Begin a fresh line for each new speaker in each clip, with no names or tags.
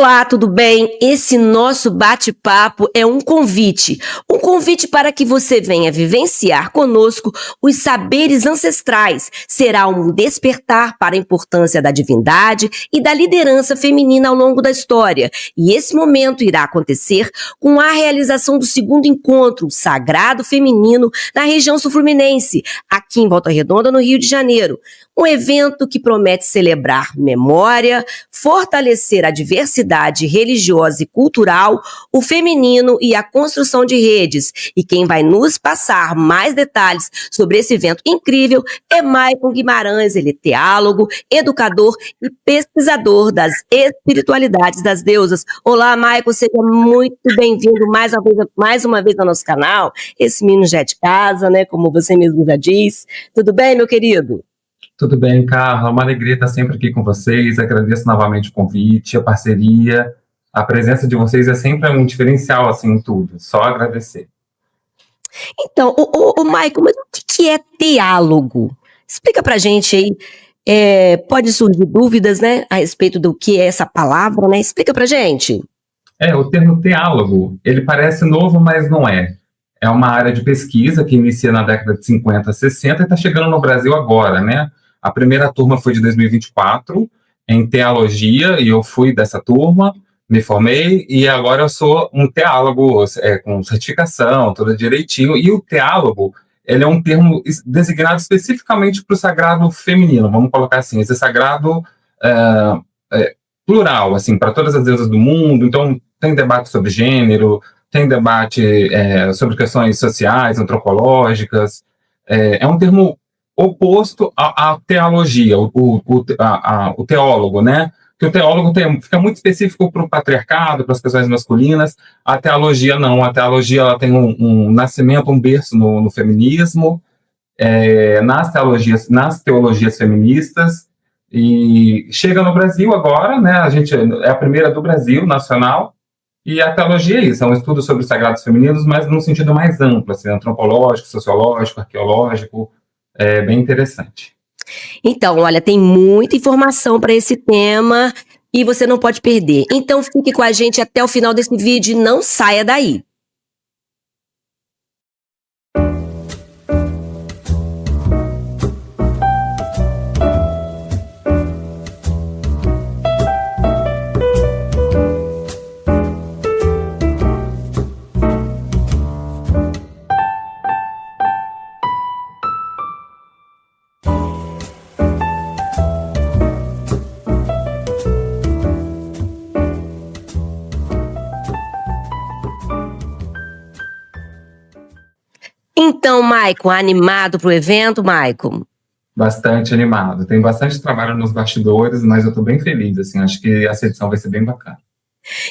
Olá, tudo bem? Esse nosso bate-papo é um convite para que você venha vivenciar conosco os saberes ancestrais. Será um despertar para a importância da divindade e da liderança feminina ao longo da história. E esse momento irá acontecer com a realização do segundo encontro Sagrado Feminino na região sul-fluminense, aqui em Volta Redonda, no Rio de Janeiro. Um evento que promete celebrar memória, fortalecer a diversidade religiosa e cultural, o feminino e a construção de redes. E quem vai nos passar mais detalhes sobre esse evento incrível é Maicon Guimarães. Ele é teólogo, educador e pesquisador das espiritualidades das deusas. Olá, Maicon, seja muito bem-vindo mais uma vez ao nosso canal. Esse menino já é de casa, né, como você mesmo já diz. Tudo bem, meu querido?
Tudo bem, Carla, uma alegria estar sempre aqui com vocês, agradeço novamente o convite, a parceria, a presença de vocês é sempre um diferencial, assim, em tudo, só agradecer.
Então, Maicon, mas o que é teálogo? Explica pra gente aí, pode surgir dúvidas, né, a respeito do que é essa palavra, né, explica pra gente.
O termo teálogo, ele parece novo, mas não é. É uma área de pesquisa que inicia na década de 50, 60 e está chegando no Brasil agora, né? A primeira turma foi de 2024, em teologia, e eu fui dessa turma, me formei, e agora eu sou um teólogo com certificação, tudo direitinho, e o teólogo, ele é um termo designado especificamente para o sagrado feminino, vamos colocar assim, esse sagrado plural, assim, para todas as deusas do mundo, então tem debate sobre gênero, tem debate sobre questões sociais, antropológicas, é um termo oposto à teologia, o teólogo, né? Que o teólogo fica muito específico para o patriarcado, para as questões masculinas, a teologia não, a teologia ela tem um nascimento, um berço no feminismo, nas teologias feministas, e chega no Brasil agora, né? A gente é a primeira do Brasil, nacional, e a teologia é isso, é um estudo sobre os sagrados femininos, mas num sentido mais amplo, assim, antropológico, sociológico, arqueológico, é bem interessante.
Então, olha, tem muita informação para esse tema e você não pode perder. Então, fique com a gente até o final desse vídeo e não saia daí. Então, Maicon, animado para o evento, Maicon?
Bastante animado. Tem bastante trabalho nos bastidores, mas eu estou bem feliz, assim, acho que essa edição vai ser bem bacana.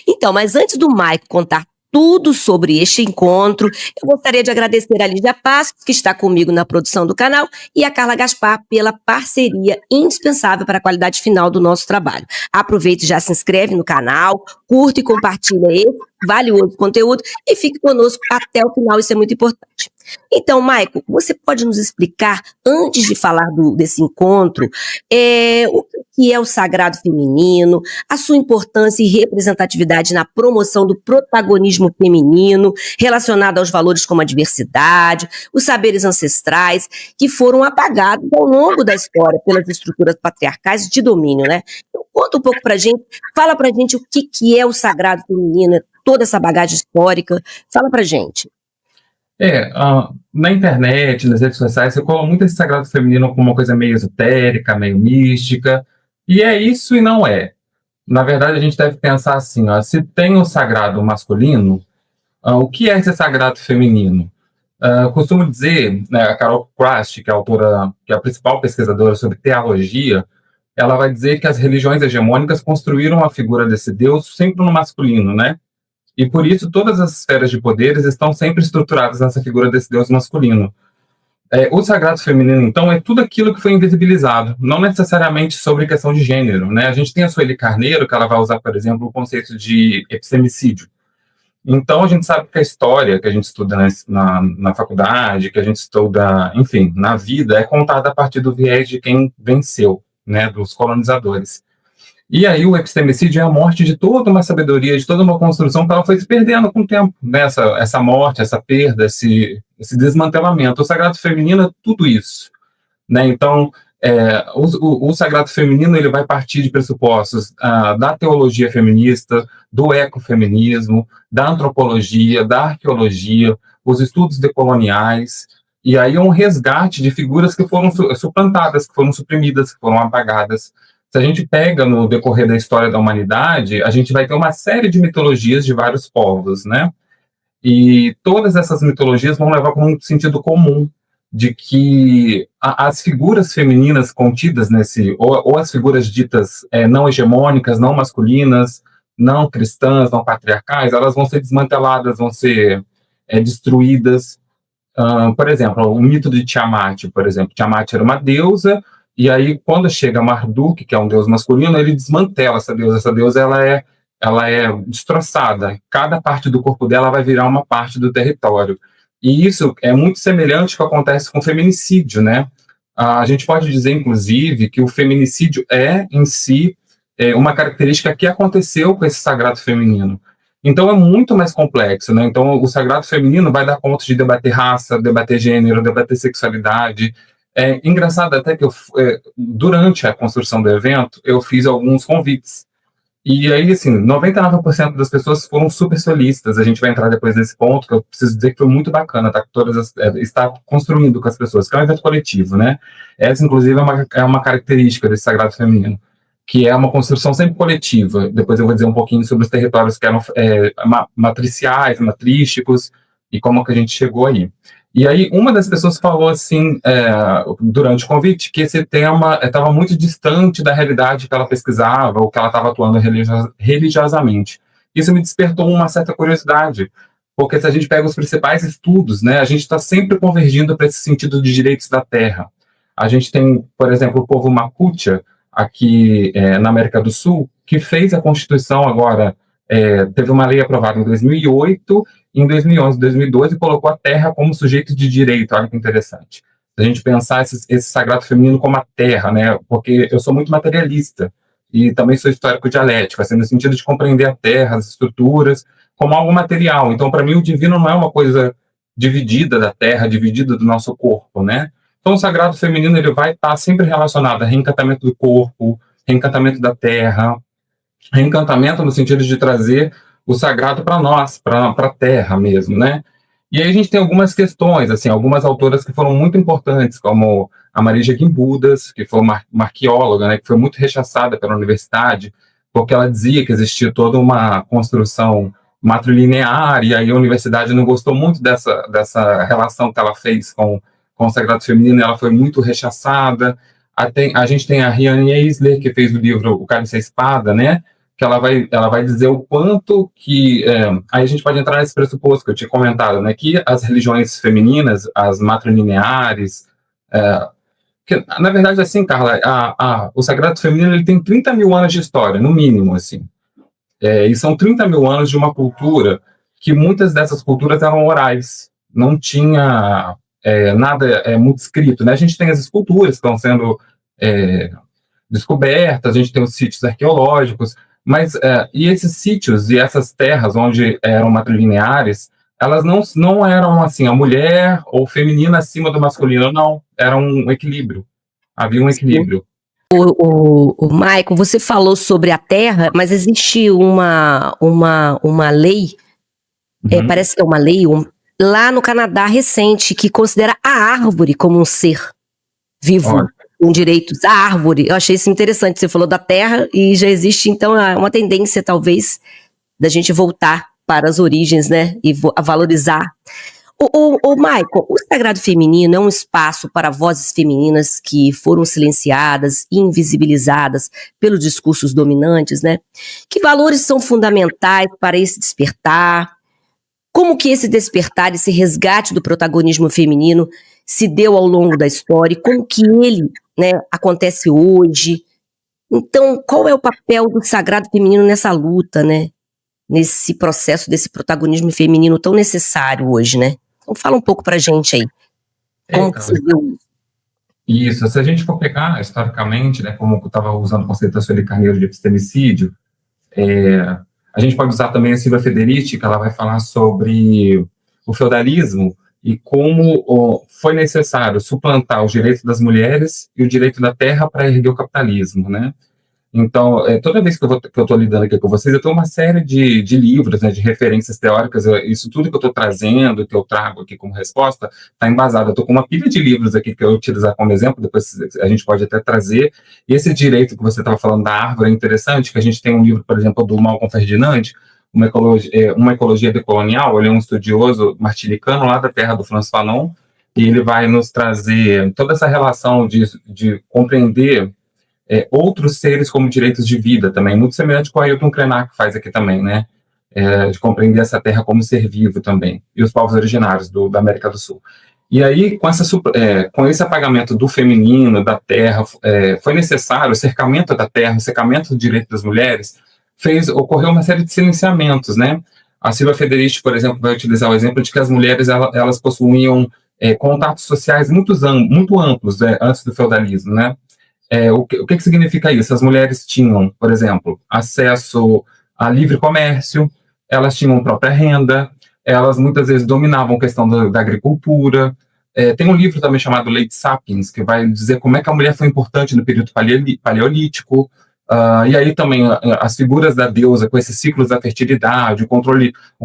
Então, mas antes do Maicon contar tudo sobre este encontro, eu gostaria de agradecer a Lídia Passos, que está comigo na produção do canal, e a Carla Gaspar pela parceria indispensável para a qualidade final do nosso trabalho. Aproveite e já se inscreve no canal, curta e compartilha esse valioso conteúdo e fique conosco até o final, isso é muito importante. Então, Maicon, você pode nos explicar, antes de falar desse encontro, o que é o sagrado feminino, a sua importância e representatividade na promoção do protagonismo feminino, relacionado aos valores como a diversidade, os saberes ancestrais, que foram apagados ao longo da história pelas estruturas patriarcais de domínio, né? Então, conta um pouco pra gente, fala pra gente o que é o sagrado feminino, toda essa bagagem histórica, fala pra gente.
Na internet, nas redes sociais, você coloca muito esse sagrado feminino como uma coisa meio esotérica, meio mística, e é isso e não é. Na verdade, a gente deve pensar assim, se tem o sagrado masculino, o que é esse sagrado feminino? Costumo dizer, né, a Carol Crast, que é a autora, que é a principal pesquisadora sobre teologia, ela vai dizer que as religiões hegemônicas construíram a figura desse Deus sempre no masculino, né? E por isso todas as esferas de poderes estão sempre estruturadas nessa figura desse Deus masculino. O sagrado feminino, então, é tudo aquilo que foi invisibilizado, não necessariamente sobre questão de gênero, né? A gente tem a Sueli Carneiro, que ela vai usar, por exemplo, o conceito de epistemicídio. Então, a gente sabe que a história que a gente estuda na faculdade, que a gente estuda, enfim, na vida, é contada a partir do viés de quem venceu, né, dos colonizadores. E aí o epistemicídio é a morte de toda uma sabedoria, de toda uma construção que ela foi se perdendo com o tempo, né? Essa morte, essa perda, esse desmantelamento. O sagrado feminino é tudo isso, né? Então, o sagrado feminino ele vai partir de pressupostos da teologia feminista, do ecofeminismo, da antropologia, da arqueologia, os estudos decoloniais, e aí é um resgate de figuras que foram suplantadas, que foram suprimidas, que foram apagadas. Se a gente pega no decorrer da história da humanidade, a gente vai ter uma série de mitologias de vários povos, né? E todas essas mitologias vão levar para um sentido comum, de que as figuras femininas contidas ou as figuras ditas não hegemônicas, não masculinas, não cristãs, não patriarcais, elas vão ser desmanteladas, vão ser destruídas. Por exemplo, o mito de Tiamat, por exemplo. Tiamat era uma deusa, e aí quando chega Marduk, que é um deus masculino, ele desmantela essa deusa. Essa deusa ela é destroçada. Cada parte do corpo dela vai virar uma parte do território. E isso é muito semelhante ao que acontece com o feminicídio, né? A gente pode dizer, inclusive, que o feminicídio em si, uma característica que aconteceu com esse sagrado feminino. Então é muito mais complexo, né? Então o sagrado feminino vai dar conta de debater raça, debater gênero, debater sexualidade. É engraçado até que durante a construção do evento, eu fiz alguns convites. E aí, assim, 99% das pessoas foram super solistas. A gente vai entrar depois nesse ponto, que eu preciso dizer que foi muito bacana, tá? Estar construindo com as pessoas, que é um evento coletivo, né? Essa, inclusive, é uma característica desse sagrado feminino, que é uma construção sempre coletiva. Depois eu vou dizer um pouquinho sobre os territórios que eram matriciais, matrísticos, e como que a gente chegou aí. E aí, uma das pessoas falou assim, durante o convite, que esse tema estava muito distante da realidade que ela pesquisava ou que ela estava atuando religiosamente. Isso me despertou uma certa curiosidade, porque se a gente pega os principais estudos, né, a gente está sempre convergindo para esse sentido de direitos da terra. A gente tem, por exemplo, o povo Mapuche, aqui na América do Sul, que fez a Constituição agora, teve uma lei aprovada em 2008, em 2011, 2012, colocou a terra como sujeito de direito. Olha que interessante. Se a gente pensar esse sagrado feminino como a terra, né? Porque eu sou muito materialista e também sou histórico dialético, assim, no sentido de compreender a terra, as estruturas, como algo material. Então, para mim, o divino não é uma coisa dividida da terra, dividida do nosso corpo, né? Então, o sagrado feminino ele vai estar sempre relacionado a reencantamento do corpo, reencantamento da terra, reencantamento no sentido de trazer o sagrado para nós, para a terra mesmo, né? E aí a gente tem algumas questões, assim, algumas autoras que foram muito importantes, como a Marija Gimbudas, que foi uma arqueóloga, né, que foi muito rechaçada pela universidade, porque ela dizia que existia toda uma construção matrilinear, e aí a universidade não gostou muito dessa relação que ela fez com o sagrado feminino, e ela foi muito rechaçada. A gente tem a Riane Eisler, que fez o livro O Cálice e a Espada, né, que ela vai dizer o quanto que... aí a gente pode entrar nesse pressuposto que eu tinha comentado, né, que as religiões femininas, as matrilineares... que, na verdade, assim, Carla, o sagrado feminino ele tem 30 mil anos de história, no mínimo, assim. E são 30 mil anos de uma cultura que muitas dessas culturas eram orais. Não tinha nada muito escrito, né? A gente tem as esculturas que estão sendo descobertas, a gente tem os sítios arqueológicos, mas e esses sítios e essas terras onde eram matrilineares, elas não eram assim, a mulher ou feminina acima do masculino, não. Era um equilíbrio. Havia um equilíbrio.
O Maicon, você falou sobre a terra, mas existe uma lei, parece que é uma lei lá no Canadá recente, que considera a árvore como um ser vivo, com direitos. A árvore, eu achei isso interessante, você falou da terra e já existe então uma tendência talvez da gente voltar para as origens, né, e a valorizar. Maicon, o sagrado feminino é um espaço para vozes femininas que foram silenciadas e invisibilizadas pelos discursos dominantes, né? Que valores são fundamentais para esse despertar? Como que esse despertar, esse resgate do protagonismo feminino se deu ao longo da história e como que ele, né, acontece hoje? Então, qual é o papel do sagrado feminino nessa luta, né? Nesse processo desse protagonismo feminino tão necessário hoje, né? Então fala um pouco pra gente aí. Como que você viu isso?
Isso, se a gente for pegar historicamente, né, como eu estava usando o conceito da Sueli Carneiro de epistemicídio, é, a gente pode usar também a Silvia Federici, que ela vai falar sobre o feudalismo e como foi necessário suplantar os direitos das mulheres e o direito da terra para erguer o capitalismo, né? Então, toda vez que eu estou lidando aqui com vocês, eu tenho uma série de livros, né, de referências teóricas, isso tudo que eu estou trazendo, que eu trago aqui como resposta, está embasado. Eu estou com uma pilha de livros aqui que eu utilizar como exemplo, depois a gente pode até trazer. E esse direito que você estava falando da árvore é interessante, que a gente tem um livro, por exemplo, do Malcolm Ferdinand, uma ecologia decolonial. Ele é um estudioso martinicano lá da terra do François Fanon, e ele vai nos trazer toda essa relação de compreender outros seres como direitos de vida também, muito semelhante com o Ailton Krenak faz aqui também, né? De compreender essa terra como ser vivo também, e os povos originários da América do Sul. E aí, com esse apagamento do feminino, da terra, foi necessário o cercamento da terra, o cercamento do direito das mulheres, ocorreu uma série de silenciamentos, né? A Silvia Federici, por exemplo, vai utilizar o exemplo de que as mulheres elas possuíam contatos sociais muito amplos antes do feudalismo, né? O que significa isso? As mulheres tinham, por exemplo, acesso a livre comércio, elas tinham própria renda, elas muitas vezes dominavam a questão da agricultura. Tem um livro também chamado Lady Sapiens, que vai dizer como é que a mulher foi importante no período paleolítico. E aí também as figuras da deusa com esses ciclos da fertilidade, o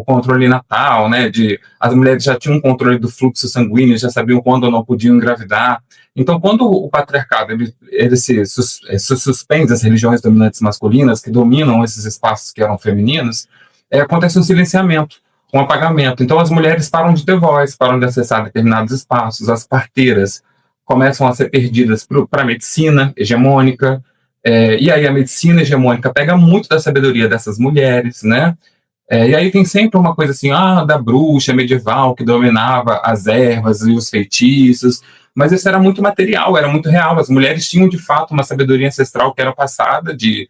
controle natal, né? As mulheres já tinham um controle do fluxo sanguíneo, já sabiam quando ou não podiam engravidar. Então, quando o patriarcado ele se suspende as religiões dominantes masculinas, que dominam esses espaços que eram femininos, acontece um silenciamento, um apagamento. Então, as mulheres param de ter voz, param de acessar determinados espaços, as parteiras começam a ser perdidas para a medicina hegemônica, e aí a medicina hegemônica pega muito da sabedoria dessas mulheres, né? E aí tem sempre uma coisa assim, da bruxa medieval que dominava as ervas e os feitiços, mas isso era muito material, era muito real. As mulheres tinham, de fato, uma sabedoria ancestral que era passada de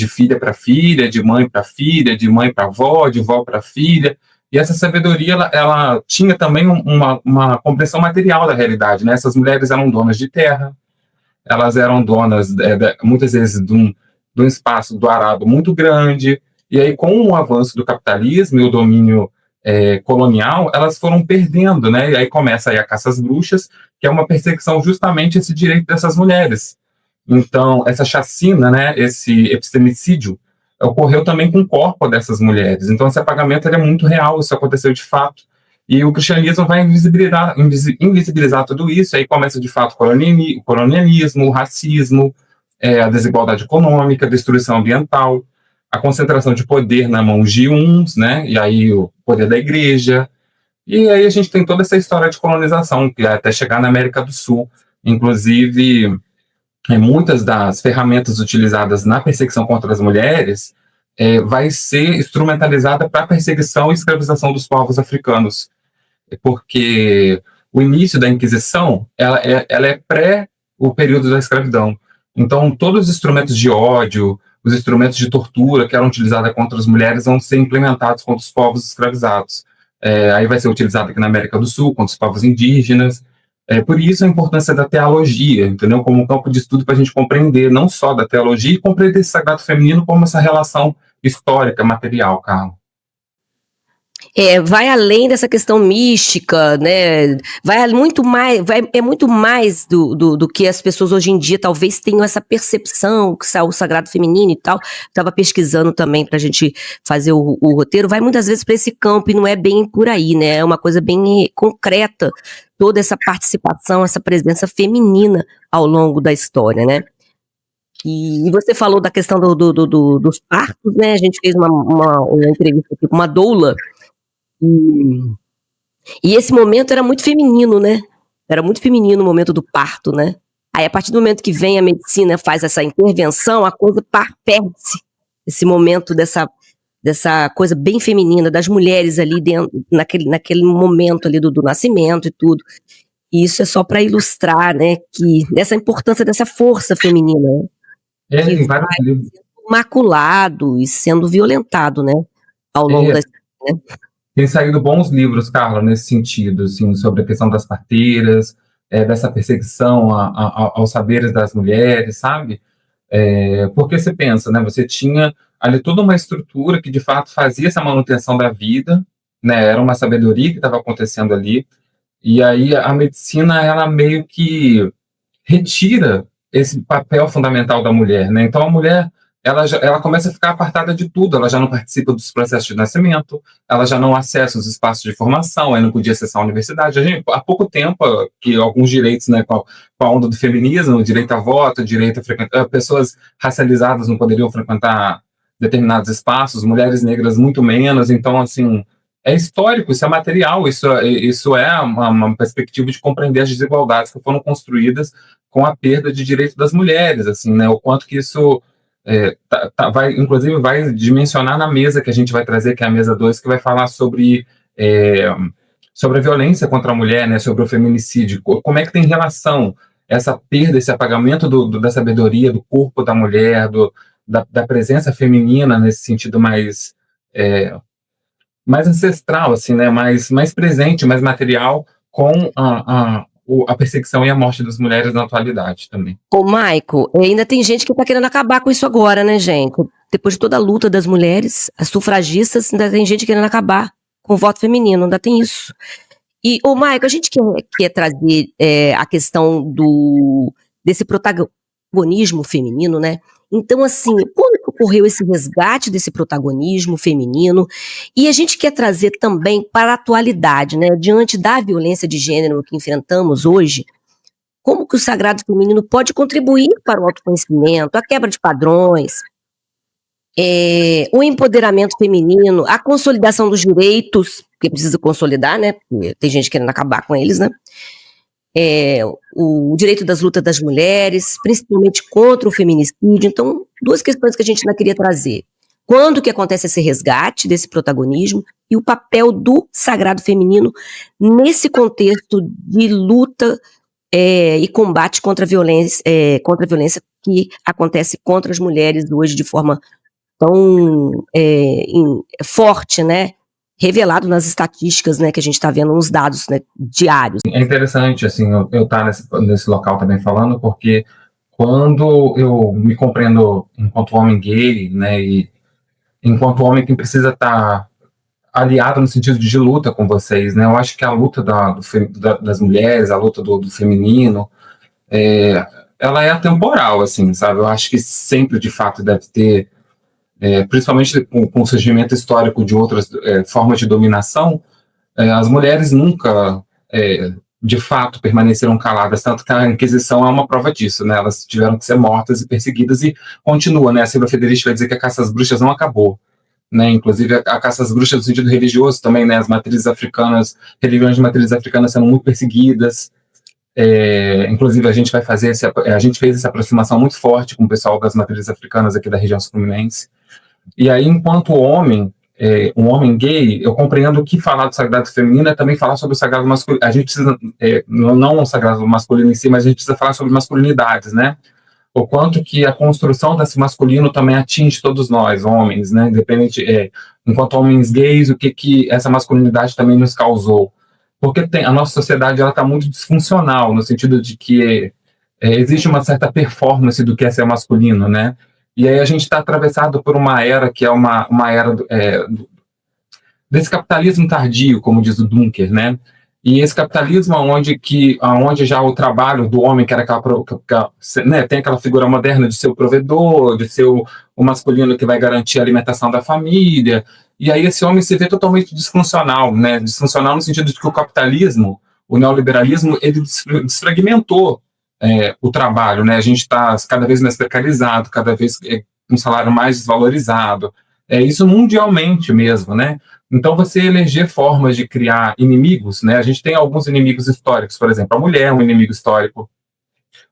filha para filha, de mãe para filha, de mãe para avó, de vó para filha, e essa sabedoria, ela tinha também uma compreensão material da realidade, né? Essas mulheres eram donas de terra, elas eram donas, muitas vezes, de um espaço do arado muito grande, e aí, com o avanço do capitalismo e o domínio colonial, elas foram perdendo, né? E aí começa aí a caça às bruxas, que é uma perseguição justamente a esse direito dessas mulheres. Então, essa chacina, né, esse epistemicídio, ocorreu também com o corpo dessas mulheres. Então, esse apagamento é muito real, isso aconteceu de fato. E o cristianismo vai invisibilizar tudo isso, aí começa de fato o colonialismo, o racismo, a desigualdade econômica, a destruição ambiental, a concentração de poder na mão de uns, né, e aí o poder da igreja, e aí a gente tem toda essa história de colonização, que até chegar na América do Sul, inclusive muitas das ferramentas utilizadas na perseguição contra as mulheres vai ser instrumentalizada para a perseguição e escravização dos povos africanos, porque o início da Inquisição, ela é pré o período da escravidão. Então, todos os instrumentos de ódio, os instrumentos de tortura que eram utilizados contra as mulheres vão ser implementados contra os povos escravizados. Aí vai ser utilizado aqui na América do Sul, contra os povos indígenas. Por isso a importância da teologia, entendeu? Como um campo de estudo para a gente compreender, não só da teologia, e compreender esse sagrado feminino como essa relação histórica, material, Carla.
Vai além dessa questão mística, né? É muito mais do que as pessoas hoje em dia talvez tenham essa percepção, que o sagrado feminino e tal. Estava pesquisando também para a gente fazer o roteiro. Vai muitas vezes para esse campo e não é bem por aí, né? É uma coisa bem concreta, toda essa participação, essa presença feminina ao longo da história, né? E você falou da questão dos partos, né? A gente fez uma entrevista aqui com uma doula. E esse momento era muito feminino, né? Era muito feminino o momento do parto, né? Aí, a partir do momento que vem a medicina, faz essa intervenção, a coisa perde-se. Esse momento dessa coisa bem feminina, das mulheres ali dentro, naquele momento ali do nascimento e tudo. E isso é só para ilustrar, né? Que dessa importância dessa força feminina, né? Que vai sendo maculado e sendo violentado, né? Ao longo da história, né?
Tem saído bons livros, Carla, nesse sentido, assim, sobre a questão das parteiras, dessa perseguição aos saberes das mulheres, sabe? Porque você pensa, né? Você tinha ali toda uma estrutura que de fato fazia essa manutenção da vida, né? Era uma sabedoria que estava acontecendo ali, e aí a medicina ela meio que retira esse papel fundamental da mulher, né? Então a mulher ela começa a ficar apartada de tudo, ela já não participa dos processos de nascimento, ela já não acessa os espaços de formação, ela não podia acessar a universidade. Há pouco tempo que alguns direitos, né, com a onda do feminismo, o direito a voto, o direito a frequentar, pessoas racializadas não poderiam frequentar determinados espaços, mulheres negras muito menos. Então, assim, é histórico, isso é material, isso é uma perspectiva de compreender as desigualdades que foram construídas com a perda de direito das mulheres, assim, né? O quanto que isso inclusive vai dimensionar na mesa que a gente vai trazer, que é a mesa 2, que vai falar sobre a violência contra a mulher, né? Sobre o feminicídio, como é que tem relação essa perda, esse apagamento da sabedoria, do corpo da mulher, da presença feminina nesse sentido mais ancestral, assim, né? Mais presente, mais material, com a perseguição e a morte das mulheres na atualidade também.
Ô, Maico, ainda tem gente que tá querendo acabar com isso agora, né, gente? Depois de toda a luta das mulheres, as sufragistas, ainda tem gente querendo acabar com o voto feminino, ainda tem isso. E, ô, Maico, a gente quer trazer a questão desse protagonismo feminino, né? Então, assim, quando que ocorreu esse resgate desse protagonismo feminino? E a gente quer trazer também para a atualidade, né? Diante da violência de gênero que enfrentamos hoje, como que o sagrado feminino pode contribuir para o autoconhecimento, a quebra de padrões, o empoderamento feminino, a consolidação dos direitos, porque precisa consolidar, né? Porque tem gente querendo acabar com eles, né? O direito das lutas das mulheres, principalmente contra o feminicídio. Então, duas questões que a gente ainda queria trazer. Quando que acontece esse resgate desse protagonismo e o papel do sagrado feminino nesse contexto de luta e combate contra a violência que acontece contra as mulheres hoje de forma tão forte, né? Revelado nas estatísticas, né, que a gente está vendo nos dados, né, diários.
É interessante, assim, eu estar nesse local também falando, porque quando eu me compreendo enquanto homem gay, né, e enquanto homem que precisa estar aliado no sentido de luta com vocês, né, eu acho que a luta das mulheres, a luta do feminino, ela é atemporal, assim, sabe? Eu acho que sempre, de fato, deve ter, principalmente com o surgimento histórico de outras formas de dominação, as mulheres nunca, de fato, permaneceram caladas, tanto que a Inquisição é uma prova disso, né? Elas tiveram que ser mortas e perseguidas e continua, né? A Silvia Federici vai dizer que a caça às bruxas não acabou, né? Inclusive a caça às bruxas no sentido religioso também, né? As matrizes africanas, religiões de matrizes africanas sendo muito perseguidas. Inclusive a gente fez essa aproximação muito forte com o pessoal das matrizes africanas aqui da região sul-fluminense. E aí, enquanto homem, um homem gay, eu compreendo que falar do sagrado feminino é também falar sobre o sagrado masculino. A gente precisa, não o sagrado masculino em si, mas a gente precisa falar sobre masculinidades, né? O quanto que a construção desse masculino também atinge todos nós, homens, né? Independente, enquanto homens gays, o que essa masculinidade também nos causou. Porque a nossa sociedade está muito disfuncional, no sentido de que existe uma certa performance do que é ser masculino, né? E aí a gente está atravessado por uma era que é uma era desse capitalismo tardio, como diz o Dunker, né? E esse capitalismo onde já o trabalho do homem, que era né, tem aquela figura moderna de ser o provedor, de ser o masculino que vai garantir a alimentação da família, e aí esse homem se vê totalmente disfuncional, né? Disfuncional no sentido de que o capitalismo, o neoliberalismo, ele desfragmentou o trabalho, né? A gente está cada vez mais precarizado, cada vez com um salário mais desvalorizado, isso mundialmente mesmo, né? Então você eleger formas de criar inimigos, né? A gente tem alguns inimigos históricos, por exemplo, a mulher é um inimigo histórico.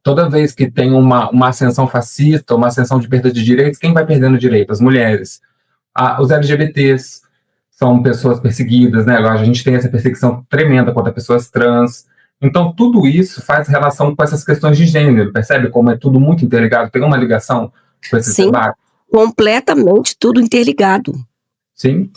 Toda vez que tem uma ascensão fascista, uma ascensão de perda de direitos, quem vai perdendo direito? As mulheres. Os LGBTs são pessoas perseguidas, né? Agora a gente tem essa perseguição tremenda contra pessoas trans. Então, tudo isso faz relação com essas questões de gênero, percebe como é tudo muito interligado? Tem uma ligação com esse debate?
Completamente tudo interligado.
Sim.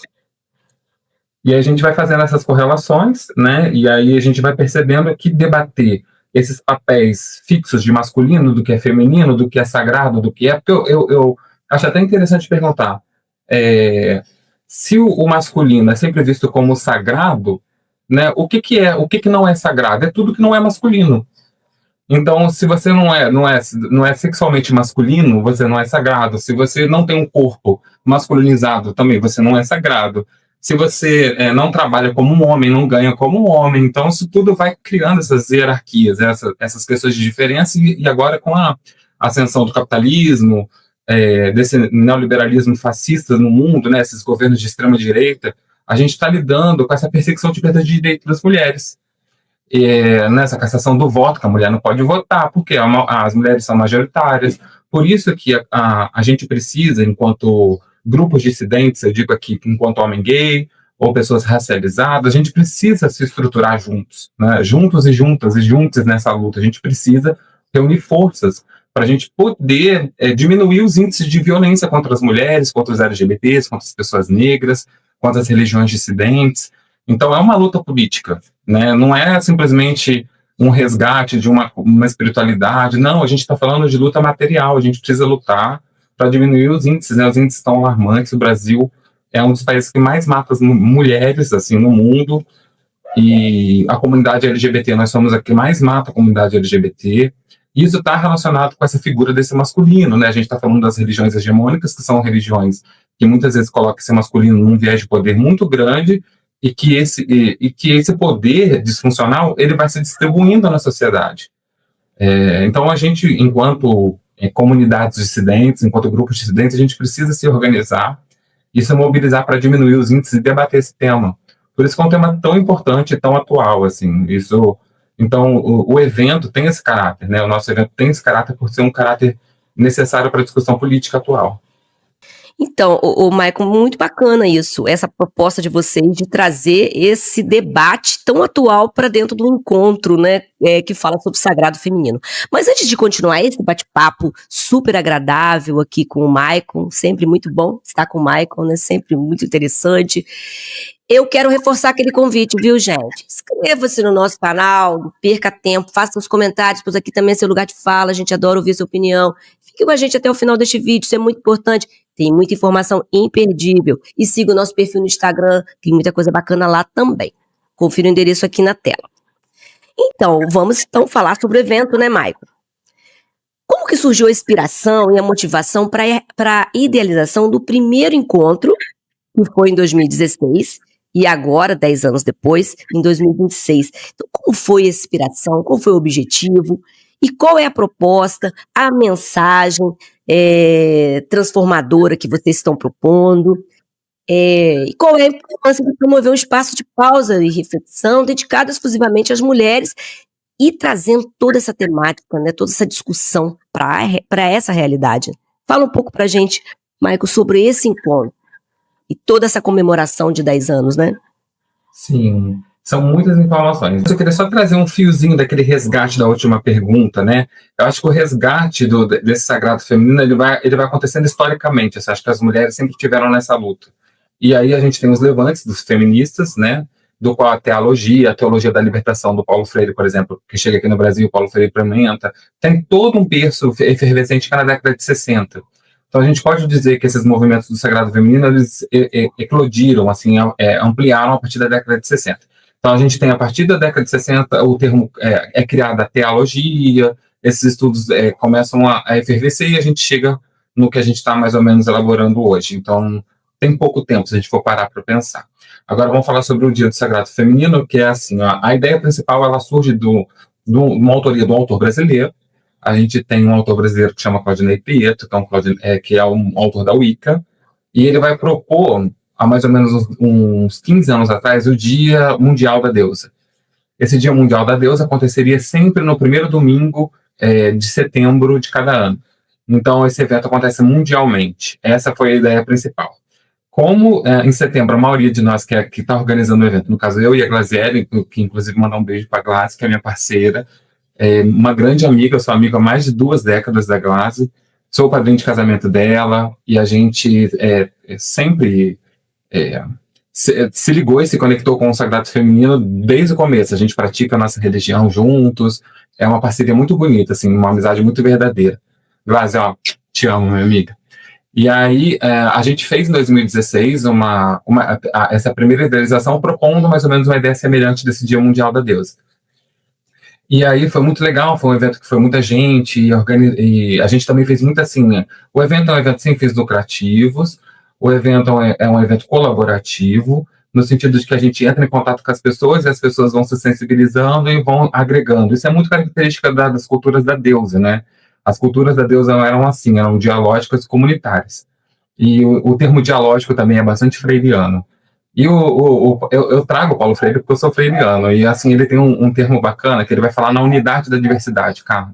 E aí a gente vai fazendo essas correlações, né? E aí a gente vai percebendo que debater esses papéis fixos de masculino, do que é feminino, do que é sagrado, do que é... Porque eu acho até interessante perguntar, se o masculino é sempre visto como sagrado, né, o que não é sagrado? É tudo que não é masculino. Então, se você não é sexualmente masculino, você não é sagrado. Se você não tem um corpo masculinizado, também você não é sagrado. Se você não trabalha como um homem, não ganha como um homem, então isso tudo vai criando essas hierarquias, essas questões de diferença, e agora com a ascensão do capitalismo, desse neoliberalismo fascista no mundo, né, esses governos de extrema-direita, a gente está lidando com essa perseguição de perda de direito das mulheres. Nessa cassação do voto, que a mulher não pode votar, porque as mulheres são majoritárias. Por isso que a gente precisa, enquanto grupos dissidentes, eu digo aqui, enquanto homem gay, ou pessoas racializadas, a gente precisa se estruturar juntos, né? Juntos e juntas e juntos nessa luta. A gente precisa reunir forças para a gente poder diminuir os índices de violência contra as mulheres, contra os LGBTs, contra as pessoas negras, contra as religiões dissidentes. Então, é uma luta política, né? Não é simplesmente um resgate de uma espiritualidade. Não, a gente está falando de luta material. A gente precisa lutar para diminuir os índices, né? Os índices estão alarmantes. O Brasil é um dos países que mais mata as mulheres assim, no mundo. E a comunidade LGBT, nós somos a que mais mata a comunidade LGBT. E isso está relacionado com essa figura desse masculino, né? A gente está falando das religiões hegemônicas, que são religiões que muitas vezes colocam esse masculino num viés de poder muito grande, e que esse poder disfuncional ele vai se distribuindo na sociedade. Então a gente, enquanto comunidades dissidentes, enquanto grupos dissidentes, a gente precisa se organizar e se mobilizar para diminuir os índices e debater esse tema. Por isso que é um tema tão importante e tão atual, assim. Então o evento tem esse caráter, né? O nosso evento tem esse caráter por ser um caráter necessário para a discussão política atual.
Então, o Maicon, muito bacana isso, essa proposta de vocês de trazer esse debate tão atual para dentro do encontro, né, que fala sobre o sagrado feminino. Mas antes de continuar esse bate-papo super agradável aqui com o Maicon, sempre muito bom estar com o Maicon, né, sempre muito interessante. Eu quero reforçar aquele convite, viu, gente? Inscreva-se no nosso canal, não perca tempo, faça os comentários, pois aqui também é seu lugar de fala, a gente adora ouvir sua opinião. Fique com a gente até o final deste vídeo, isso é muito importante. Tem muita informação imperdível. E siga o nosso perfil no Instagram, tem muita coisa bacana lá também. Confira o endereço aqui na tela. Então, vamos falar sobre o evento, né, Maicon? Como que surgiu a inspiração e a motivação para a idealização do primeiro encontro, que foi em 2016, e agora, 10 anos depois, em 2026? Então, como foi a inspiração? Qual foi o objetivo? E qual é a proposta, a mensagem transformadora que vocês estão propondo? E qual é a importância de promover um espaço de pausa e reflexão dedicado exclusivamente às mulheres e trazendo toda essa temática, né, toda essa discussão para essa realidade? Fala um pouco para a gente, Maicon, sobre esse encontro e toda essa comemoração de 10 anos, né?
Sim, são muitas informações. Eu queria só trazer um fiozinho daquele resgate da última pergunta, né? Eu acho que o resgate desse sagrado feminino, ele vai acontecendo historicamente. Eu acho que as mulheres sempre tiveram nessa luta. E aí a gente tem os levantes dos feministas, né? Do qual a teologia da libertação do Paulo Freire, por exemplo, que chega aqui no Brasil, o Paulo Freire implementa, tem todo um berço efervescente que é na década de 60. Então a gente pode dizer que esses movimentos do sagrado feminino, eles eclodiram, assim, ampliaram a partir da década de 60. Então a gente tem, a partir da década de 60, o termo criado a teologia, esses estudos começam a efervescer e a gente chega no que a gente está mais ou menos elaborando hoje. Então tem pouco tempo, se a gente for parar para pensar. Agora vamos falar sobre o Dia do Sagrado Feminino, que é assim, a ideia principal, ela surge de uma autoria do autor brasileiro. A gente tem um autor brasileiro que chama Claudinei Prieto, que é um autor da Wicca, e ele vai propor, há mais ou menos uns 15 anos atrás, o Dia Mundial da Deusa. Esse Dia Mundial da Deusa aconteceria sempre no primeiro domingo de setembro de cada ano. Então, esse evento acontece mundialmente. Essa foi a ideia principal. Como em setembro a maioria de nós que está organizando o evento, no caso eu e a Glaziele, que inclusive mandar um beijo para a Glazi, que é minha parceira, uma grande amiga, eu sou amiga há mais de 2 décadas da Glazi, sou o padrinho de casamento dela, e a gente sempre se ligou e se conectou com o sagrado feminino desde o começo. A gente pratica a nossa religião juntos, É uma parceria muito bonita, assim, uma amizade muito verdadeira. Grazi, ó, te amo, minha amiga. E aí, a gente fez em 2016 essa primeira idealização propondo mais ou menos uma ideia semelhante desse Dia Mundial da Deusa. E aí foi muito legal, foi um evento que foi muita gente, e a gente também fez muito assim, né? O evento é um evento sem fins lucrativos, o evento é um evento colaborativo, no sentido de que a gente entra em contato com as pessoas e as pessoas vão se sensibilizando e vão agregando. Isso é muito característica das culturas da deusa, né? As culturas da deusa eram assim, eram dialógicas e comunitárias. E o termo dialógico também é bastante freiriano. E eu trago o Paulo Freire porque eu sou freiriano, e assim, ele tem um termo bacana que ele vai falar na unidade da diversidade, cara.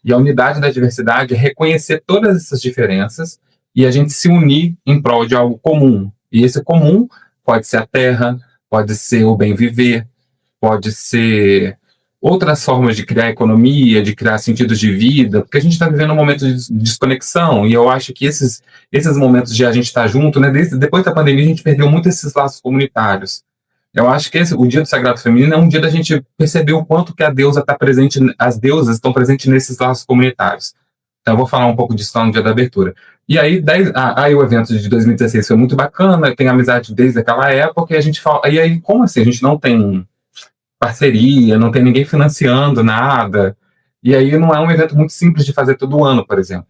E a unidade da diversidade é reconhecer todas essas diferenças e a gente se unir em prol de algo comum. E esse comum pode ser a terra, pode ser o bem viver, pode ser outras formas de criar economia, de criar sentidos de vida, porque a gente está vivendo um momento de desconexão, e eu acho que esses momentos de a gente estar junto, né, depois da pandemia a gente perdeu muito esses laços comunitários. Eu acho que o Dia do Sagrado Feminino é um dia da gente perceber o quanto que a deusa está presente, as deusas estão presentes nesses laços comunitários. Então eu vou falar um pouco disso lá no dia da abertura. E aí, aí o evento de 2016 foi muito bacana, tem amizade desde aquela época, e a gente fala, e aí como assim? A gente não tem parceria, não tem ninguém financiando nada, e aí não é um evento muito simples de fazer todo ano, por exemplo.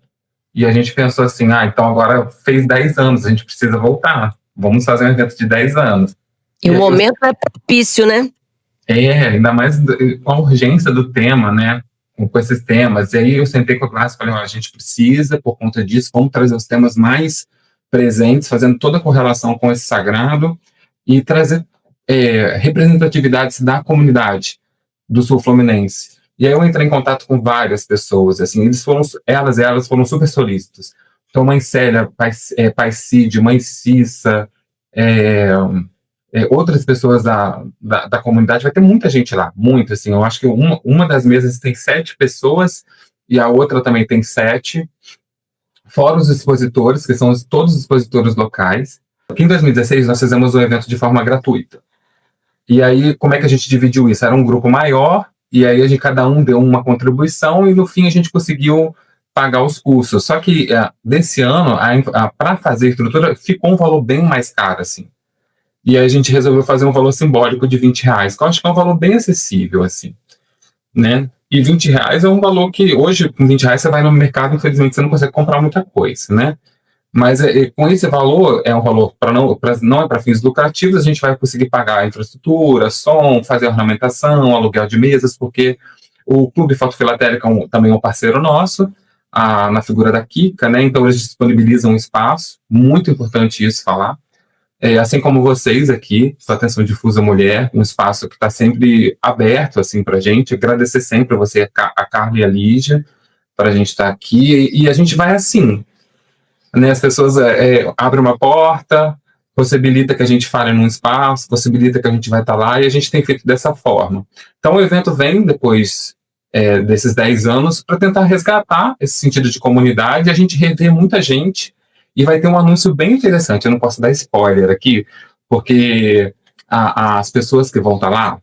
E a gente pensou assim, então agora fez 10 anos, a gente precisa voltar, vamos fazer um evento de 10 anos.
E o momento é propício, né?
Ainda mais com a urgência do tema, né, com esses temas, e aí eu sentei com a classe e falei, a gente precisa, por conta disso, vamos trazer os temas mais presentes, fazendo toda a correlação com esse sagrado, e trazer representatividades da comunidade do Sul Fluminense. E aí eu entrei em contato com várias pessoas, assim, elas foram super solícitas. Então, Mãe Célia, Pai Cid, Mãe Cissa, outras pessoas da comunidade, vai ter muita gente lá, muito, assim, eu acho que uma das mesas tem 7 pessoas, e a outra também tem 7, fora os expositores, que são todos os expositores locais. Aqui em 2016, nós fizemos um evento de forma gratuita. E aí, como é que a gente dividiu isso? Era um grupo maior, e aí cada um deu uma contribuição, e no fim a gente conseguiu pagar os custos. Só que, desse ano, para fazer a estrutura, ficou um valor bem mais caro, assim. E aí a gente resolveu fazer um valor simbólico de R$20, que eu acho que é um valor bem acessível, assim, né? E R$20 é um valor que, hoje, com R$20 você vai no mercado, infelizmente você não consegue comprar muita coisa, né? Mas com esse valor, é um valor não é para fins lucrativos, a gente vai conseguir pagar a infraestrutura, som, fazer ornamentação, aluguel de mesas, porque o Clube Fotofilatélica também é um parceiro nosso, na figura da Kika, né? Então eles disponibilizam um espaço, muito importante isso falar. Assim como vocês aqui, sua Atenção Difusa Mulher, um espaço que está sempre aberto assim, para a gente. Agradecer sempre a você, a Carla e a Lígia, para a gente estar aqui. E a gente vai assim, né? As pessoas abrem uma porta, possibilita que a gente fale num espaço, possibilita que a gente vai estar lá, e a gente tem feito dessa forma. Então o evento vem depois desses 10 anos para tentar resgatar esse sentido de comunidade, a gente rever muita gente, e vai ter um anúncio bem interessante. Eu não posso dar spoiler aqui, porque as pessoas que vão estar lá,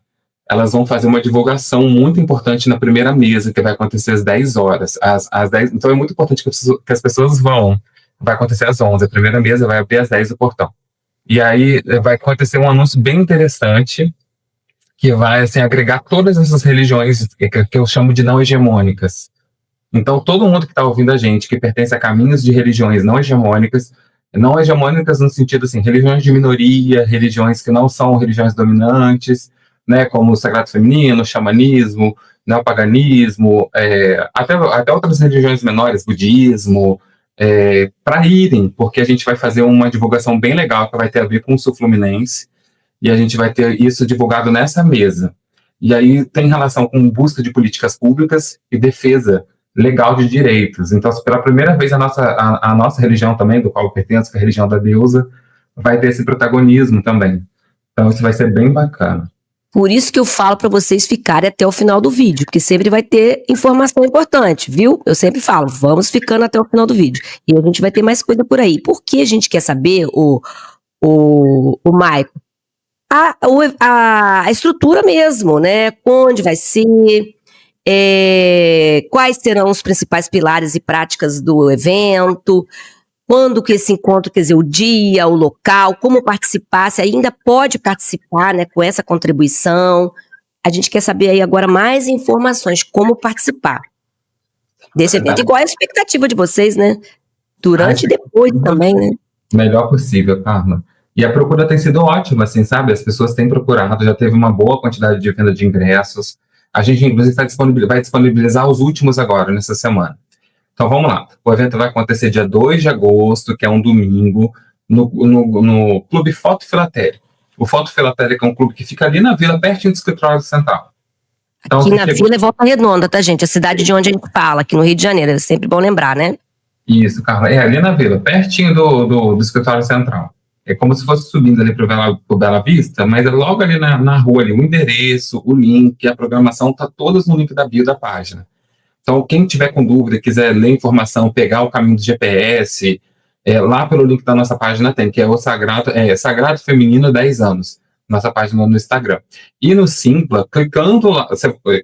elas vão fazer uma divulgação muito importante na primeira mesa, que vai acontecer às 10 horas. Às 10, então é muito importante que as pessoas vão. Vai acontecer às 11, a primeira mesa vai abrir às 10 do portão. E aí vai acontecer um anúncio bem interessante, que vai assim, agregar todas essas religiões que eu chamo de não hegemônicas. Então, todo mundo que está ouvindo a gente, que pertence a caminhos de religiões não hegemônicas no sentido assim, religiões de minoria, religiões que não são religiões dominantes, né, como o Sagrado Feminino, o xamanismo, né, o paganismo, até outras religiões menores, budismo, para irem, porque a gente vai fazer uma divulgação bem legal que vai ter a ver com o Sul Fluminense, e a gente vai ter isso divulgado nessa mesa. E aí tem relação com busca de políticas públicas e defesa legal de direitos. Então, pela primeira vez, a nossa religião também, do qual eu pertenço, que é a religião da deusa, vai ter esse protagonismo também. Então, isso vai ser bem bacana.
Por isso que eu falo para vocês ficarem até o final do vídeo, porque sempre vai ter informação importante, viu? Eu sempre falo, vamos ficando até o final do vídeo. E a gente vai ter mais coisa por aí. Por que a gente quer saber, o Maico? A estrutura mesmo, né? Onde vai ser... Quais serão os principais pilares e práticas do evento? Quando que esse encontro, quer dizer, o dia, o local, como participar, se ainda pode participar, né, com essa contribuição. A gente quer saber aí agora mais informações, como participar desse evento. E qual é a expectativa de vocês, né? Durante e depois também, né?
Melhor possível, Carla. E a procura tem sido ótima, assim, sabe? As pessoas têm procurado, já teve uma boa quantidade de venda de ingressos. A gente, inclusive, vai disponibilizar os últimos agora, nessa semana. Então, vamos lá. O evento vai acontecer dia 2 de agosto, que é um domingo, no Clube Foto Filatélico. O Foto Filatélico é um clube que fica ali na vila, pertinho do escritório central.
Então, aqui na vila é Volta Redonda, tá, gente? A cidade de onde a gente fala, aqui no Rio de Janeiro. É sempre bom lembrar, né?
Isso, Carla. É ali na vila, pertinho do escritório central. É como se fosse subindo ali para o Bela Vista, mas é logo ali na rua, ali, o endereço, o link, a programação, tá todas no link da bio da página. Então, quem tiver com dúvida, quiser ler informação, pegar o caminho do GPS, lá pelo link da nossa página tem, que é o Sagrado Feminino 10 anos, nossa página no Instagram. E no Simpla, clicando lá,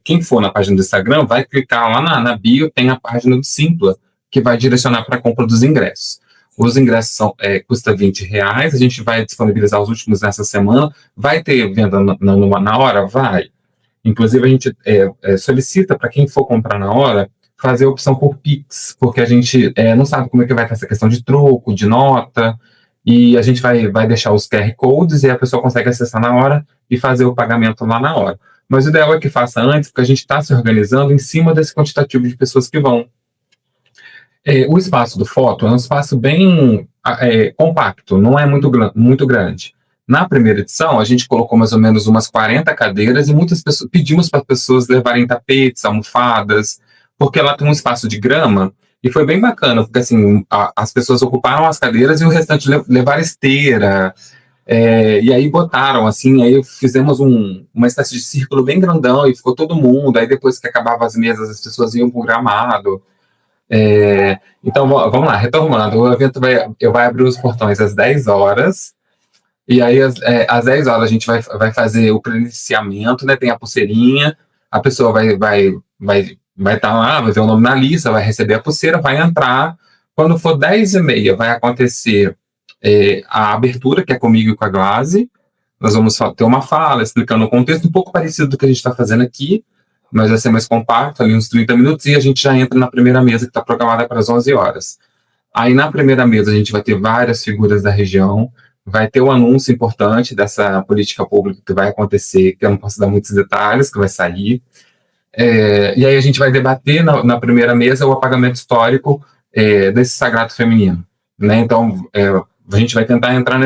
quem for na página do Instagram, vai clicar lá na bio, tem a página do Simpla, que vai direcionar para a compra dos ingressos. Os ingressos custa R$20, a gente vai disponibilizar os últimos nessa semana. Vai ter venda na hora? Vai. Inclusive, a gente solicita para quem for comprar na hora, fazer a opção por Pix, porque a gente não sabe como é que vai estar essa questão de troco, de nota, e a gente vai deixar os QR Codes e a pessoa consegue acessar na hora e fazer o pagamento lá na hora. Mas o ideal é que faça antes, porque a gente está se organizando em cima desse quantitativo de pessoas que vão. O espaço do Foto é um espaço bem compacto, não é muito grande. Na primeira edição, a gente colocou mais ou menos umas 40 cadeiras e muitas pessoas pedimos para as pessoas levarem tapetes, almofadas, porque lá tem um espaço de grama e foi bem bacana, porque assim, as pessoas ocuparam as cadeiras e o restante levaram esteira, e aí botaram assim, aí fizemos uma espécie de círculo bem grandão e ficou todo mundo, aí depois que acabava as mesas, as pessoas iam para o gramado. Então, vamos lá, retomando, o evento vai abrir os portões às 10 horas, e aí às 10 horas a gente vai fazer o credenciamento, né, tem a pulseirinha, a pessoa vai estar lá, vai ver o nome na lista, vai receber a pulseira, vai entrar, quando for 10h30 vai acontecer a abertura, que é comigo e com a Glaze, nós vamos ter uma fala explicando o contexto, um pouco parecido do que a gente está fazendo aqui, mas vai ser mais compacto, ali uns 30 minutos, e a gente já entra na primeira mesa, que está programada para as 11 horas. Aí, na primeira mesa, a gente vai ter várias figuras da região, vai ter um anúncio importante dessa política pública que vai acontecer, que eu não posso dar muitos detalhes, que vai sair. E aí a gente vai debater na primeira mesa o apagamento histórico desse sagrado feminino. Né? Então, a gente vai tentar entrar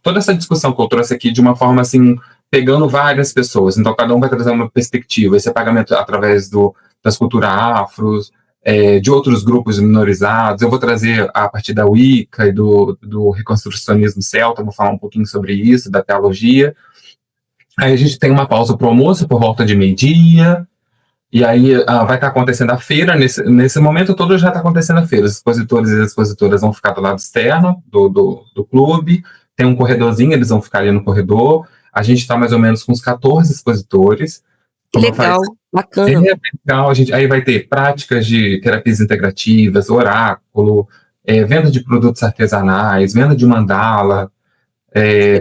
toda essa discussão que eu trouxe aqui de uma forma assim, pegando várias pessoas, então cada um vai trazer uma perspectiva, esse apagamento através das culturas afros, de outros grupos minorizados, eu vou trazer a partir da Wicca e do reconstrucionismo celta, vou falar um pouquinho sobre isso, da teologia. Aí a gente tem uma pausa para o almoço por volta de meio-dia, e aí vai estar acontecendo a feira, nesse momento todo já está acontecendo a feira, os expositores e as expositoras vão ficar do lado externo do clube, tem um corredorzinho, eles vão ficar ali no corredor. A gente está mais ou menos com uns 14 expositores.
Que legal, bacana.
Legal, aí vai ter práticas de terapias integrativas, oráculo, venda de produtos artesanais, venda de mandala,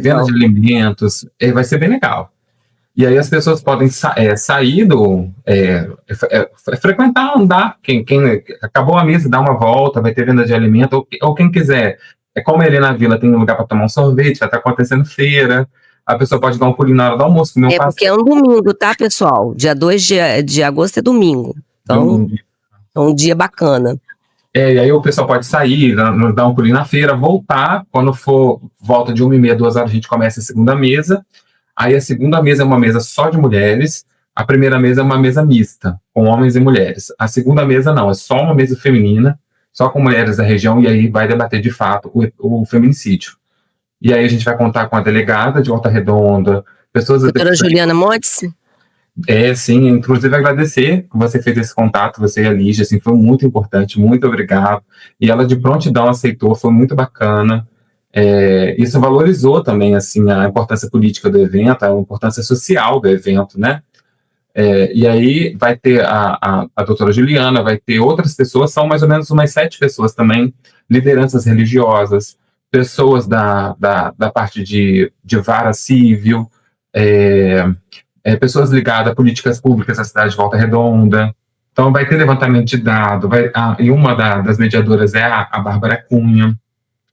venda de alimentos, vai ser bem legal. E aí as pessoas podem sair frequentar, andar, quem acabou a mesa, dá uma volta, vai ter venda de alimento, ou quem quiser, como ali na vila tem um lugar para tomar um sorvete, vai estar acontecendo feira, a pessoa pode dar um pulinho na hora do almoço, comer um pastel.
Porque é um domingo, tá, pessoal? Dia 2 de agosto é domingo. Então, é um dia bacana.
E aí o pessoal pode sair, dar um pulinho na feira, voltar. Quando for volta de 1h30, 2 horas, a gente começa a segunda mesa. Aí a segunda mesa é uma mesa só de mulheres. A primeira mesa é uma mesa mista, com homens e mulheres. A segunda mesa não, é só uma mesa feminina, só com mulheres da região, e aí vai debater de fato o feminicídio. E aí a gente vai contar com a delegada de Volta Redonda, pessoas...
Doutora Juliana Montes?
Sim, inclusive agradecer que você fez esse contato, você e a Lígia, assim, foi muito importante, muito obrigado. E ela de prontidão aceitou, foi muito bacana. Isso valorizou também, assim, a importância política do evento, a importância social do evento, né? E aí vai ter a doutora Juliana, vai ter outras pessoas, são mais ou menos umas 7 pessoas também, lideranças religiosas, pessoas da parte de vara civil, pessoas ligadas a políticas públicas da cidade de Volta Redonda. Então vai ter levantamento de dados, e uma das mediadoras é a Bárbara Cunha,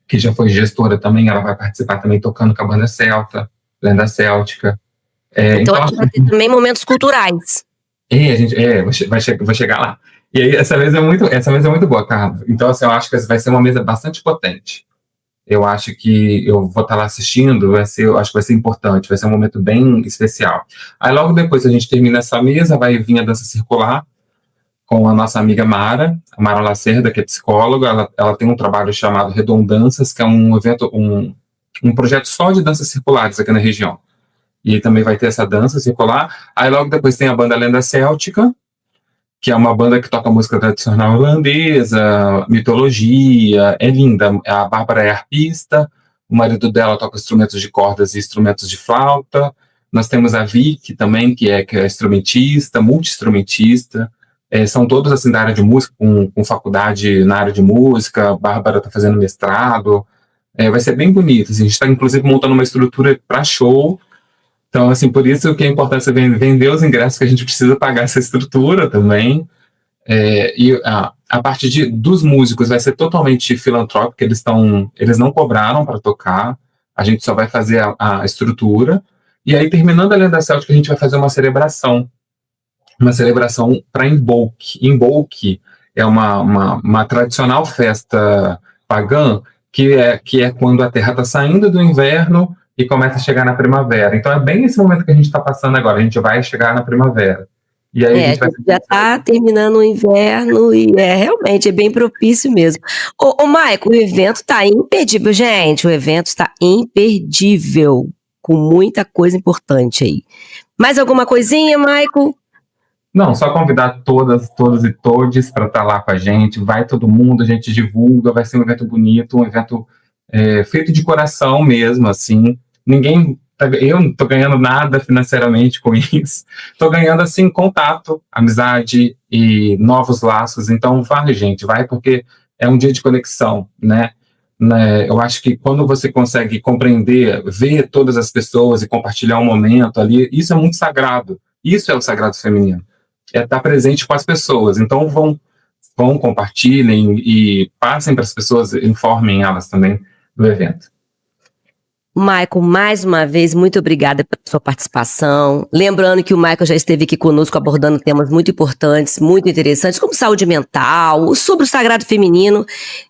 que já foi gestora também, ela vai participar também tocando com a banda celta, Lenda Céltica.
Então a gente vai ter também momentos culturais.
A gente vai chegar lá. E aí essa mesa é muito boa, Carla. Então assim, eu acho que vai ser uma mesa bastante potente. Eu acho que eu vou estar lá assistindo, eu acho que vai ser importante, vai ser um momento bem especial. Aí logo depois a gente termina essa mesa, vai vir a dança circular com a nossa amiga Mara, a Mara Lacerda, que é psicóloga. Ela tem um trabalho chamado Redondanças, que é um evento, um projeto só de danças circulares aqui na região. E também vai ter essa dança circular. Aí logo depois tem a banda Lenda Céltica, que é uma banda que toca música tradicional irlandesa, mitologia, é linda. A Bárbara é arpista, o marido dela toca instrumentos de cordas e instrumentos de flauta. Nós temos a Vicky também, que é instrumentista, multi-instrumentista. São todos assim da área de música, com faculdade na área de música. A Bárbara está fazendo mestrado. Vai ser bem bonito. Assim, a gente está inclusive montando uma estrutura para show. Então, assim, por isso que é importante você vender os ingressos, que a gente precisa pagar essa estrutura também. E a parte dos músicos vai ser totalmente filantrópica, eles não cobraram para tocar, a gente só vai fazer a estrutura. E aí, terminando a Lenda Céltica, a gente vai fazer uma celebração para Imbolc. Imbolc é uma tradicional festa pagã, que é quando a Terra está saindo do inverno e começa a chegar na primavera. Então é bem esse momento que a gente está passando agora, a gente vai chegar na primavera. E aí a gente
já está terminando o inverno e realmente é bem propício mesmo. Ô Maico, o evento está imperdível, gente, o evento está imperdível, com muita coisa importante aí. Mais alguma coisinha, Maico?
Não, só convidar todas e todes para estar lá com a gente, vai todo mundo, a gente divulga, vai ser um evento bonito, um evento feito de coração mesmo, assim. Eu não estou ganhando nada financeiramente com isso, estou ganhando, assim, contato, amizade e novos laços. Então vai, gente, vai, porque é um dia de conexão, né? Eu acho que quando você consegue compreender, ver todas as pessoas e compartilhar um momento ali, isso é muito sagrado, isso é o sagrado feminino. Estar presente com as pessoas. Então vão, compartilhem e passem para as pessoas, informem elas também do evento.
Maico, mais uma vez, muito obrigada pela sua participação. Lembrando que o Maico já esteve aqui conosco abordando temas muito importantes, muito interessantes, como saúde mental, sobre o sagrado feminino.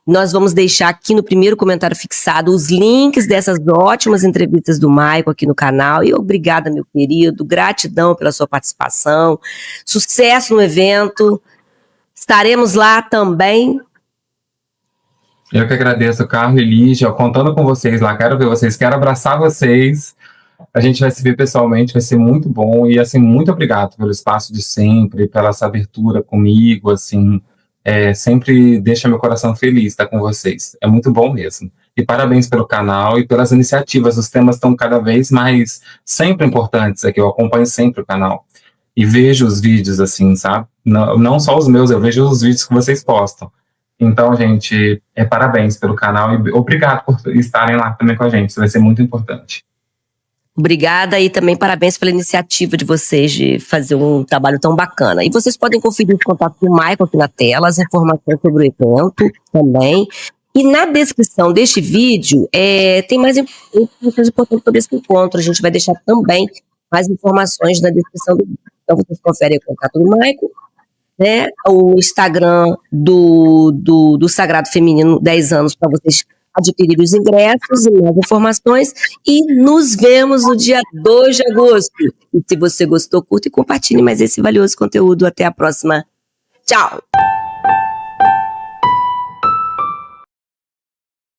Nós vamos deixar aqui no primeiro comentário fixado os links dessas ótimas entrevistas do Maico aqui no canal. E obrigada, meu querido, gratidão pela sua participação. Sucesso no evento. Estaremos lá também.
Eu que agradeço, Carla e Lígia, contando com vocês lá, quero ver vocês, quero abraçar vocês, a gente vai se ver pessoalmente, vai ser muito bom, e assim, muito obrigado pelo espaço de sempre, pela essa abertura comigo, assim, sempre deixa meu coração feliz estar com vocês, é muito bom mesmo. E parabéns pelo canal e pelas iniciativas, os temas estão cada vez mais, sempre importantes aqui, eu acompanho sempre o canal, e vejo os vídeos, assim, sabe, não só os meus, eu vejo os vídeos que vocês postam. Então, gente, parabéns pelo canal e obrigado por estarem lá também com a gente, isso vai ser muito importante.
Obrigada e também parabéns pela iniciativa de vocês de fazer um trabalho tão bacana. E vocês podem conferir o contato do Maico aqui na tela, as informações sobre o evento também. E na descrição deste vídeo tem mais informações importantes sobre esse encontro. A gente vai deixar também mais informações na descrição do vídeo. Então vocês conferem o contato do Maico, né, o Instagram do Sagrado Feminino 10 anos para vocês adquirirem os ingressos e mais informações, e nos vemos no dia 2 de agosto. E se você gostou, curta e compartilhe mais esse valioso conteúdo. Até a próxima. Tchau!